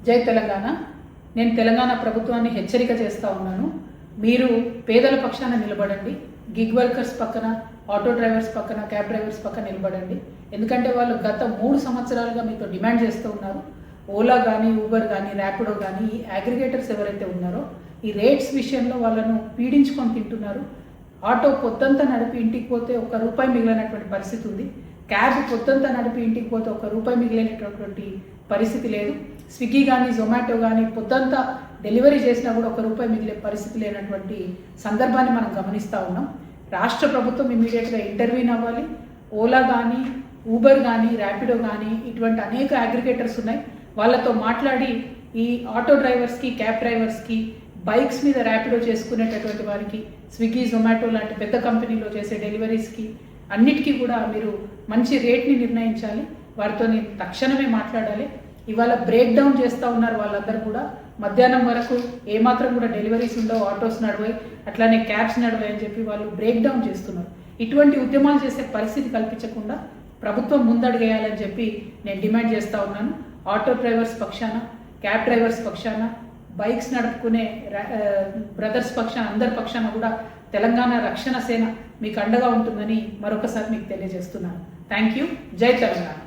జై తెలంగాణ. నేను తెలంగాణ ప్రభుత్వాన్ని హెచ్చరిక చేస్తూ ఉన్నాను. మీరు పేదల పక్షాన నిలబడండి. గిగ్ వర్కర్స్ పక్కన, ఆటో డ్రైవర్స్ పక్కన, క్యాబ్ డ్రైవర్స్ పక్కన నిలబడండి. ఎందుకంటే వాళ్ళు గత 3 సంవత్సరాలుగా మీతో డిమాండ్ చేస్తూ ఉన్నారు. ఓలా కానీ, ఊబర్ కానీ, ర్యాపిడో కానీ, ఈ అగ్రిగేటర్స్ ఎవరైతే ఉన్నారో ఈ రేట్స్ విషయంలో వాళ్ళను పీడించుకొని తింటున్నారు. ఆటో పొద్దంతా నడిపి ఇంటికి పోతే ₹1 మిగిలినటువంటి పరిస్థితి ఉంది. క్యాబ్ పొద్దంతా నడిపి ఇంటికి పోతే ₹1 మిగిలినటువంటి పరిస్థితి లేదు. స్విగ్గీ కానీ, జొమాటో కానీ పొద్దంతా డెలివరీ చేసినా కూడా ₹1 మిగిలే పరిస్థితి లేనటువంటి సందర్భాన్ని మనం గమనిస్తూ ఉన్నాం. రాష్ట్ర ప్రభుత్వం ఇమీడియట్గా ఇంటర్వ్యూన్ అవ్వాలి. ఓలా కానీ, ఊబర్ కానీ, ర్యాపిడో కానీ ఇటువంటి అనేక అగ్రిగేటర్స్ ఉన్నాయి. వాళ్ళతో మాట్లాడి ఈ ఆటో డ్రైవర్స్కి, క్యాబ్ డ్రైవర్స్కి, బైక్స్ మీద ర్యాపిడో చేసుకునేటటువంటి వారికి, స్విగ్గీ, జొమాటో లాంటి పెద్ద కంపెనీలో చేసే డెలివరీస్కి అన్నిటికీ కూడా మీరు మంచి రేట్ని నిర్ణయించాలి. వారితో తక్షణమే మాట్లాడాలి. ఇవాళ బ్రేక్ డౌన్ చేస్తూ ఉన్నారు వాళ్ళందరూ కూడా. మధ్యాహ్నం వరకు ఏమాత్రం కూడా డెలివరీస్ ఉండవు, ఆటోస్ నడవాయి, అట్లానే క్యాబ్స్ నడవాయి అని చెప్పి వాళ్ళు బ్రేక్ డౌన్ చేస్తున్నారు. ఇటువంటి ఉద్యమాలు చేసే పరిస్థితి కల్పించకుండా ప్రభుత్వం ముందడుగేయాలని చెప్పి నేను డిమాండ్ చేస్తూ ఉన్నాను. ఆటో డ్రైవర్స్ పక్షాన, క్యాబ్ డ్రైవర్స్ పక్షాన, బైక్స్ నడుపుకునే బ్రదర్స్ పక్షాన, అందరి పక్షాన కూడా తెలంగాణ రక్షణ సేన మీకు అండగా ఉంటుందని మరొకసారి మీకు తెలియజేస్తున్నాను. Thank you. జై తెలంగాణ.